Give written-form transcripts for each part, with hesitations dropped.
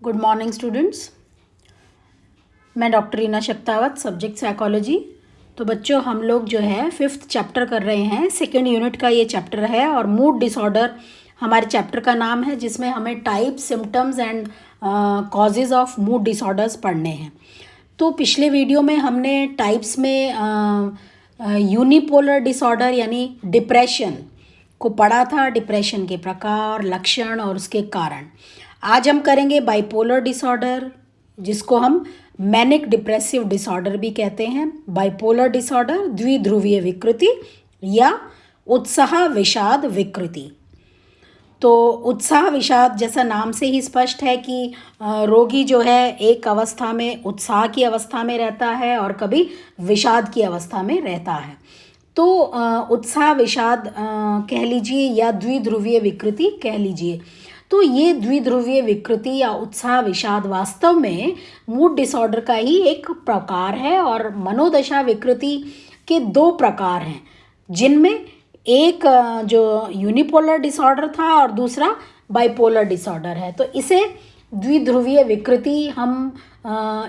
Good morning students. मैं doctor Reena Shaktawat, subject psychology. तो बच्चों, हम लोग जो है 5th चैप्टर कर रहे हैं। 2nd यूनिट का ये चैप्टर है और मूड डिसऑर्डर हमारे चैप्टर का नाम है, जिसमें हमें types, symptoms and causes of mood disorders पढ़ने हैं। तो पिछले वीडियो में हमने टाइप्स में यूनिपोलर डिसऑर्डर यानी डिप्रेशन को पढ़ा था, डिप्रेशन के प्रकार, लक्षण और उसके कारण। आज हम करेंगे बाइपोलर डिसऑर्डर, जिसको हम मैनिक डिप्रेसिव डिसऑर्डर भी कहते हैं। बाइपोलर डिसऑर्डर द्विध्रुवीय विकृति या उत्साह विषाद विकृति। तो उत्साह विषाद जैसा नाम से ही स्पष्ट है कि रोगी जो है एक अवस्था में उत्साह की अवस्था में रहता है और कभी विषाद की अवस्था में रहता है। तो उत्साह विषाद कह लीजिए या द्विध्रुवीय विकृति कह लीजिए। तो ये द्विध्रुवीय विकृति या उत्साह विषाद वास्तव में मूड डिसऑर्डर का ही एक प्रकार है। और मनोदशा विकृति के 2 प्रकार हैं, जिनमें एक जो यूनिपोलर डिसऑर्डर था और दूसरा बाइपोलर डिसऑर्डर है। तो इसे द्विध्रुवीय विकृति हम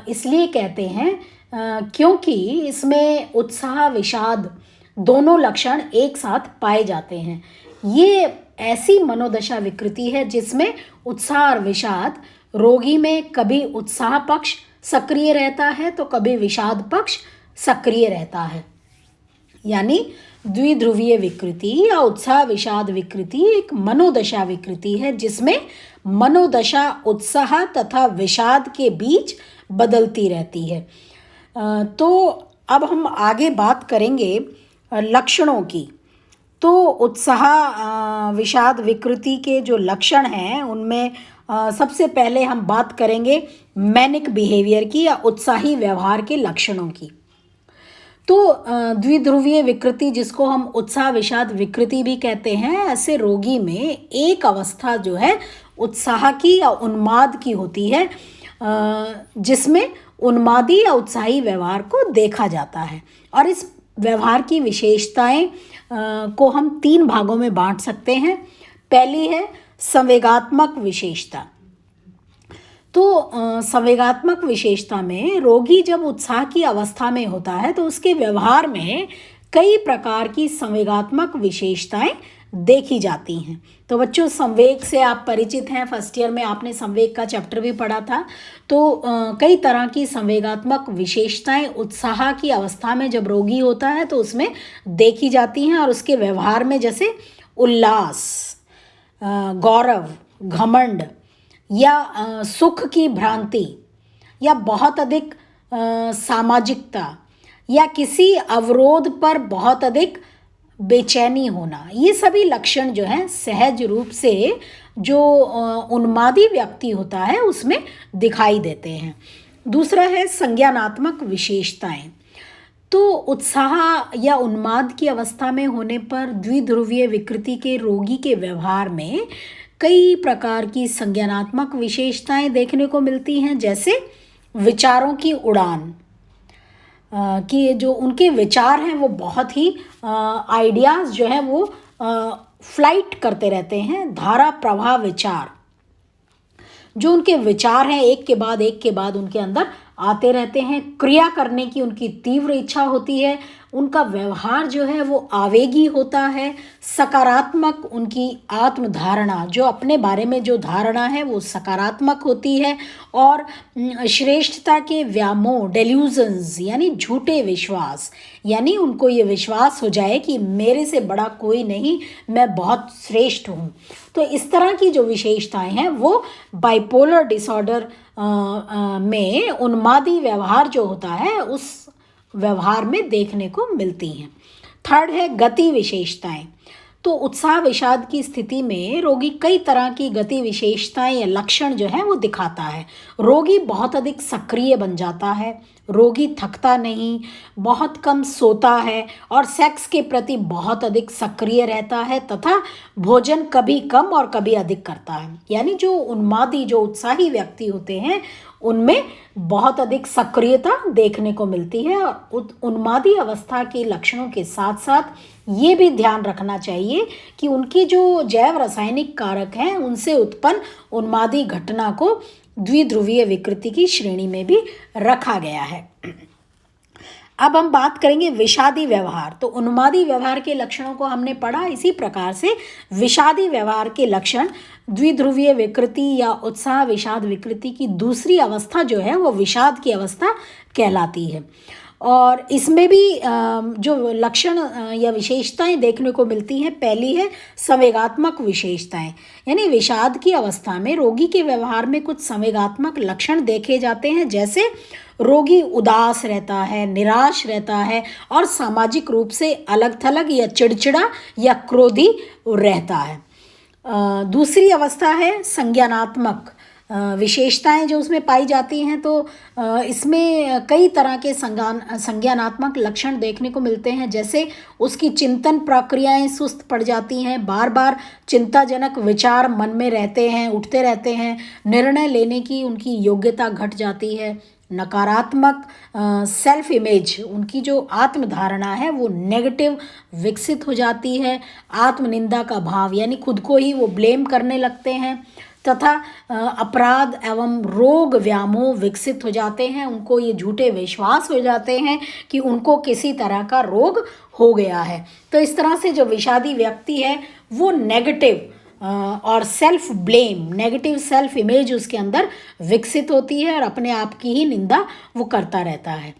इसलिए कहते हैं क्योंकि इसमें उत्साह विषाद दोनों लक्षण एक साथ पाए जाते हैं। ये ऐसी मनोदशा विकृति है जिसमें उत्साह और विषाद, रोगी में कभी उत्साह पक्ष सक्रिय रहता है तो कभी विषाद पक्ष सक्रिय रहता है। यानी द्विध्रुवीय विकृति या उत्साह विषाद विकृति एक मनोदशा विकृति है जिसमें मनोदशा उत्साह तथा विषाद के बीच बदलती रहती है। तो अब हम आगे बात करेंगे लक्षणों की। तो उत्साह विषाद विकृति के जो लक्षण हैं उनमें सबसे पहले हम बात करेंगे मैनिक बिहेवियर की या उत्साही व्यवहार के लक्षणों की। तो द्विध्रुवीय विकृति, जिसको हम उत्साह विषाद विकृति भी कहते हैं, ऐसे रोगी में एक अवस्था जो है उत्साह की या उन्माद की होती है, जिसमें उन्मादी या उत्साही व्यवहार को देखा जाता है। और इस व्यवहार की विशेषताएं को हम 3 भागों में बांट सकते हैं। पहली है संवेगात्मक विशेषता। तो संवेगात्मक विशेषता में रोगी जब उत्साह की अवस्था में होता है तो उसके व्यवहार में कई प्रकार की संवेगात्मक विशेषताएं देखी जाती हैं। तो बच्चों, संवेग से आप परिचित हैं, फर्स्ट ईयर में आपने संवेग का चैप्टर भी पढ़ा था। तो कई तरह की संवेगात्मक विशेषताएं उत्साह की अवस्था में जब रोगी होता है तो उसमें देखी जाती हैं और उसके व्यवहार में जैसे उल्लास, गौरव, घमंड या सुख की भ्रांति या बहुत अधिक सामाजिकता या किसी अवरोध पर बहुत अधिक बेचैनी होना, ये सभी लक्षण जो हैं सहज रूप से जो उन्मादी व्यक्ति होता है उसमें दिखाई देते हैं। दूसरा है संज्ञानात्मक विशेषताएं। तो उत्साह या उन्माद की अवस्था में होने पर द्विध्रुवीय विकृति के रोगी के व्यवहार में कई प्रकार की संज्ञानात्मक विशेषताएं देखने को मिलती हैं, जैसे विचारों की उड़ान, कि जो उनके विचार हैं वो बहुत ही आइडियाज़ जो हैं वो फ्लाइट करते रहते हैं। धारा प्रवाह विचार, जो उनके विचार हैं एक के बाद उनके अंदर आते रहते हैं। क्रिया करने की उनकी तीव्र इच्छा होती है। उनका व्यवहार जो है वो आवेगी होता है। सकारात्मक उनकी आत्मधारणा, जो अपने बारे में जो धारणा है वो सकारात्मक होती है। और श्रेष्ठता के व्यामोह, डेल्यूजन्स यानी झूठे विश्वास, यानी उनको ये विश्वास हो जाए कि मेरे से बड़ा कोई नहीं, मैं बहुत श्रेष्ठ हूँ। तो इस तरह की जो विशेषताएं हैं वो बाइपोलर डिसऑर्डर में उन्मादी व्यवहार जो होता है उस व्यवहार में देखने को मिलती हैं। थर्ड है गति विशेषताएं। तो उत्साह विषाद की स्थिति में रोगी कई तरह की गति विशेषताएं या लक्षण जो है वो दिखाता है। रोगी बहुत अधिक सक्रिय बन जाता है, रोगी थकता नहीं, बहुत कम सोता है और सेक्स के प्रति बहुत अधिक सक्रिय रहता है तथा भोजन कभी कम और कभी अधिक करता है। यानी जो उन्मादी, जो उत्साही व्यक्ति होते हैं उनमें बहुत अधिक सक्रियता देखने को मिलती है। और उन्मादी अवस्था के लक्षणों के साथ साथ ये भी ध्यान रखना चाहिए कि उनकी जो जैव रासायनिक कारक हैं उनसे उत्पन्न उन्मादी घटना को द्विध्रुवीय विकृति की श्रेणी में भी रखा गया है। अब हम बात करेंगे विषादी व्यवहार। तो उन्मादी व्यवहार के लक्षणों को हमने पढ़ा। इसी प्रकार से विषादी व्यवहार के लक्षण द्विध्रुवीय विकृति या उत्साह विषाद विकृति की दूसरी अवस्था जो है वो विषाद की अवस्था कहलाती है। और इसमें भी जो लक्षण या विशेषताएं देखने को मिलती हैं, पहली है संवेगात्मक विशेषताएं, यानी विषाद की अवस्था में रोगी के व्यवहार में कुछ संवेगात्मक लक्षण देखे जाते हैं, जैसे रोगी उदास रहता है, निराश रहता है और सामाजिक रूप से अलग थलग या चिड़चिड़ा या क्रोधी रहता है। दूसरी अवस्था है संज्ञानात्मक विशेषताएं जो उसमें पाई जाती हैं। तो इसमें कई तरह के संज्ञानात्मक लक्षण देखने को मिलते हैं, जैसे उसकी चिंतन प्रक्रियाएं सुस्त पड़ जाती हैं, बार बार चिंताजनक विचार मन में रहते हैं, उठते रहते हैं, निर्णय लेने की उनकी योग्यता घट जाती है। नकारात्मक सेल्फ इमेज, उनकी जो आत्मधारणा है वो नेगेटिव विकसित हो जाती है। आत्मनिंदा का भाव, यानी खुद को ही वो ब्लेम करने लगते हैं, तथा अपराध एवं रोग व्यामोह विकसित हो जाते हैं। उनको ये झूठे विश्वास हो जाते हैं कि उनको किसी तरह का रोग हो गया है। तो इस तरह से जो विषादी व्यक्ति है वो नेगेटिव और self blame, negative self image उसके अंदर विकसित होती है और अपने आप की ही निंदा वो करता रहता है।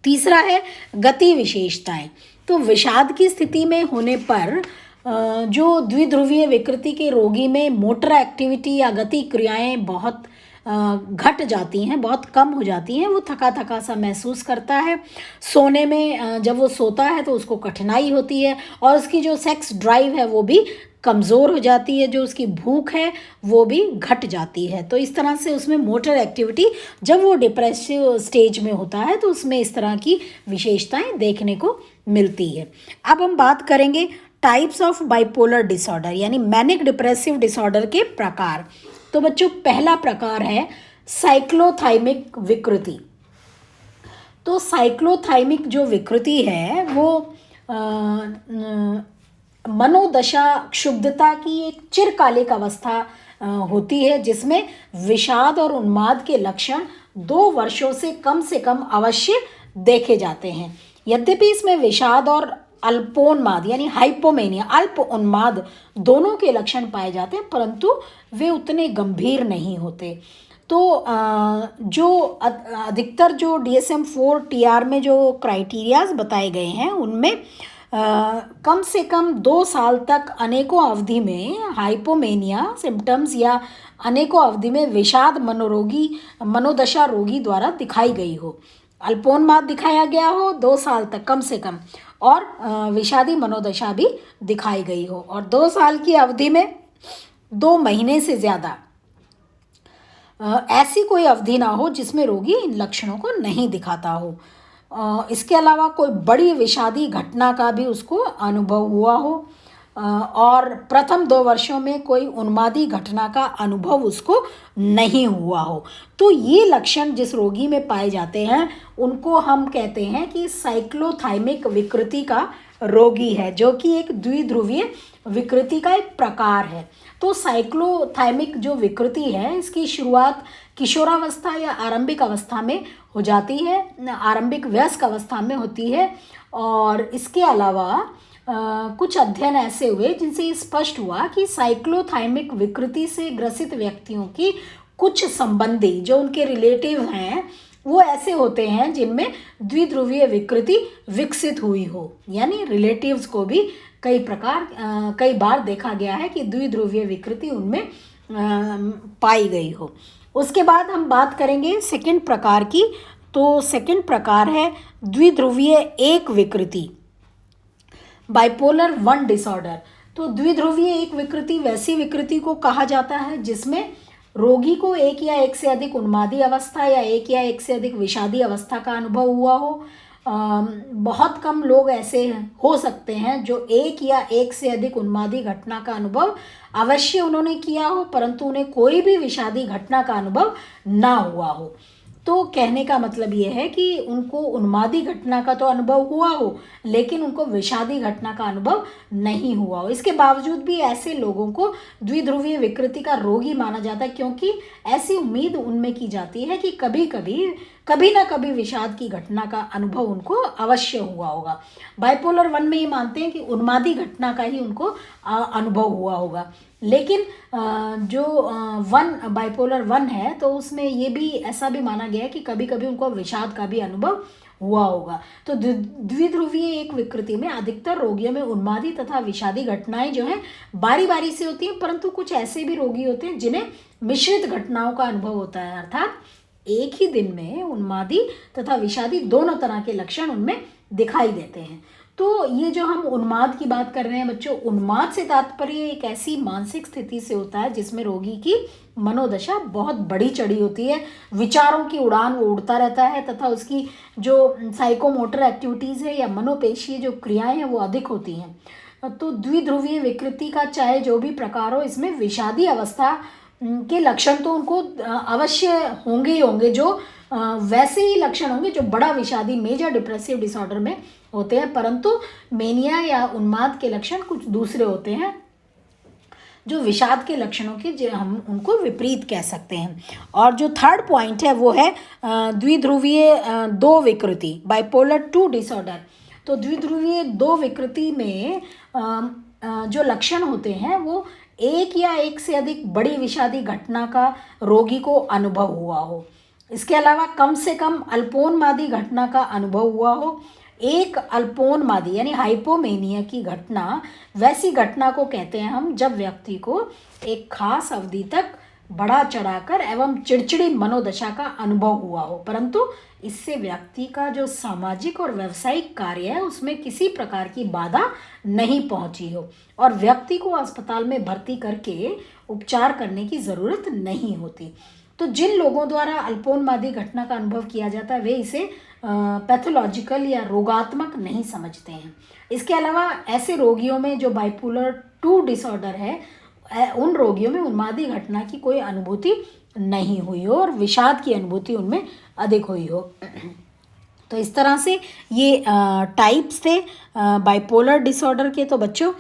तीसरा है गति विशेषताएं। तो विषाद की स्थिति में होने पर जो द्विध्रुवीय विकृति के रोगी में मोटर एक्टिविटी या गति क्रियाएं बहुत घट जाती हैं, बहुत कम हो जाती हैं। वो थका थका सा महसूस करता है। सोने में जब वो सोता है तो उसको कठिनाई होती है और उसकी जो सेक्स ड्राइव है वो भी कमज़ोर हो जाती है, जो उसकी भूख है वो भी घट जाती है। तो इस तरह से उसमें मोटर एक्टिविटी, जब वो डिप्रेसिव स्टेज में होता है तो उसमें इस तरह की विशेषताएं देखने को मिलती है। अब हम बात करेंगे टाइप्स ऑफ बाइपोलर डिसऑर्डर, यानी मैनिक डिप्रेसिव डिसऑर्डर के प्रकार। तो बच्चों, पहला प्रकार है साइक्लोथाइमिक विकृति। तो साइक्लोथाइमिक जो विकृति है वो मनोदशा क्षुब्धता की एक चिरकालिक अवस्था होती है, जिसमें विषाद और उन्माद के लक्षण 2 वर्षों से कम अवश्य देखे जाते हैं। यद्यपि इसमें विषाद और अल्पोन्माद यानी हाइपोमेनिया, अल्प उन्माद दोनों के लक्षण पाए जाते हैं, परंतु वे उतने गंभीर नहीं होते। तो जो अधिकतर जो DSM-4 TR में जो क्राइटेरियाज बताए गए हैं उनमें कम से कम 2 साल तक अनेकों अवधि में हाइपोमेनिया सिम्टम्स या अनेकों अवधि में विषाद मनोदशा रोगी द्वारा दिखाई गई हो। अल्पोन्माद दिखाया गया हो 2 साल तक कम से कम, और विषादी मनोदशा भी दिखाई गई हो, और 2 साल की अवधि में 2 महीने से ज़्यादा ऐसी कोई अवधि ना हो जिसमें रोगी इन लक्षणों को नहीं दिखाता हो। इसके अलावा कोई बड़ी विषादी घटना का भी उसको अनुभव हुआ हो और प्रथम 2 वर्षों में कोई उन्मादी घटना का अनुभव उसको नहीं हुआ हो। तो ये लक्षण जिस रोगी में पाए जाते हैं उनको हम कहते हैं कि साइक्लोथाइमिक विकृति का रोगी है, जो कि एक द्विध्रुवीय विकृति का एक प्रकार है। तो साइक्लोथाइमिक जो विकृति है इसकी शुरुआत किशोरावस्था या आरंभिक अवस्था में हो जाती है, आरंभिक वयस्क अवस्था में होती है। और इसके अलावा कुछ अध्ययन ऐसे हुए जिनसे स्पष्ट हुआ कि साइक्लोथाइमिक विकृति से ग्रसित व्यक्तियों की कुछ संबंधी जो उनके रिलेटिव हैं वो ऐसे होते हैं जिनमें द्विध्रुवीय विकृति विकसित हुई हो, यानी रिलेटिव्स को भी कई बार देखा गया है कि द्विध्रुवीय विकृति उनमें पाई गई हो। उसके बाद हम बात करेंगे सेकंड प्रकार की। तो सेकंड प्रकार है द्विध्रुवीय एक विकृति, बाइपोलर 1 डिसऑर्डर। तो द्विध्रुवीय एक विकृति वैसी विकृति को कहा जाता है जिसमें रोगी को एक या एक से अधिक उन्मादी अवस्था या एक या एक से अधिक विषादी अवस्था का अनुभव हुआ हो। बहुत कम लोग ऐसे हो सकते हैं जो एक या एक से अधिक उन्मादी घटना का अनुभव अवश्य उन्होंने किया हो, परंतु उन्हें कोई भी विषादी घटना का अनुभव ना हुआ हो। तो कहने का मतलब ये है कि उनको उन्मादी घटना का तो अनुभव हुआ हो, लेकिन उनको विषादी घटना का अनुभव नहीं हुआ हो। इसके बावजूद भी ऐसे लोगों को द्विध्रुवीय विकृति का रोगी माना जाता है, क्योंकि ऐसी उम्मीद उनमें की जाती है कि कभी ना कभी विषाद की घटना का अनुभव उनको अवश्य हुआ होगा। बाइपोलर 1 में ये मानते हैं कि उन्मादी घटना का ही उनको अनुभव हुआ होगा, लेकिन जो बाइपोलर 1 है तो उसमें ये भी ऐसा भी माना गया है कि कभी कभी उनको विषाद का भी अनुभव हुआ होगा। तो द्विध्रुवीय एक विकृति में अधिकतर रोगियों में उन्मादी तथा विषादी घटनाएं जो हैं बारी बारी से होती हैं, परंतु कुछ ऐसे भी रोगी होते हैं जिन्हें मिश्रित घटनाओं का अनुभव होता है, अर्थात एक ही दिन में उन्मादी तथा विषादी दोनों तरह के लक्षण उनमें दिखाई देते हैं। तो ये जो हम उन्माद की बात कर रहे हैं बच्चों, उन्माद से तात्पर्य एक ऐसी मानसिक स्थिति से होता है जिसमें रोगी की मनोदशा बहुत बड़ी चढ़ी होती है, विचारों की उड़ान वो उड़ता रहता है तथा उसकी जो साइकोमोटर एक्टिविटीज़ है या मनोपेशीय जो क्रियाएं हैं वो अधिक होती हैं। तो द्विध्रुवीय विकृति का चाहे जो भी प्रकार हो, इसमें विषादी अवस्था के लक्षण तो उनको अवश्य होंगे ही होंगे, जो वैसे ही लक्षण होंगे जो बड़ा विषादी मेजर डिप्रेसिव डिसऑर्डर में होते हैं, परंतु मेनिया या उन्माद के लक्षण कुछ दूसरे होते हैं जो विषाद के लक्षणों के जो हम उनको विपरीत कह सकते हैं। और जो थर्ड पॉइंट है वो है द्विध्रुवीय 2 विकृति, बाइपोलर 2 डिसऑर्डर। तो द्विध्रुवीय 2 विकृति में जो लक्षण होते हैं वो एक या एक से अधिक बड़ी विषादी घटना का रोगी को अनुभव हुआ हो, इसके अलावा कम से कम अल्पोन्मादी घटना का अनुभव हुआ हो। एक अल्पोन्मादी यानी हाइपोमेनिया की घटना वैसी घटना को कहते हैं हम जब व्यक्ति को एक खास अवधि तक बढ़ा चढ़ाकर एवं चिड़चिड़ी मनोदशा का अनुभव हुआ हो, परंतु इससे व्यक्ति का जो सामाजिक और व्यावसायिक कार्य है उसमें किसी प्रकार की बाधा नहीं पहुंची हो और व्यक्ति को अस्पताल में भर्ती करके उपचार करने की ज़रूरत नहीं होती। तो जिन लोगों द्वारा अल्पोन्मादी घटना का अनुभव किया जाता है वे इसे पैथोलॉजिकल या रोगात्मक नहीं समझते हैं। इसके अलावा ऐसे रोगियों में जो बाइपोलर 2 डिसऑर्डर है, उन रोगियों में उन्मादी घटना की कोई अनुभूति नहीं हुई हो और विषाद की अनुभूति उनमें अधिक हुई हो। तो इस तरह से ये टाइप्स थे बाइपोलर डिसऑर्डर के। तो बच्चों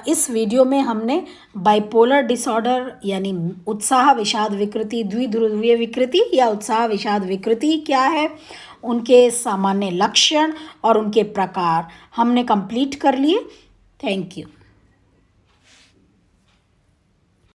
इस वीडियो में हमने बाइपोलर डिसऑर्डर यानी उत्साह विषाद विकृति, द्विध्रुवीय विकृति या उत्साह विषाद विकृति क्या है, उनके सामान्य लक्षण और उनके प्रकार हमने कंप्लीट कर लिए। Thank you.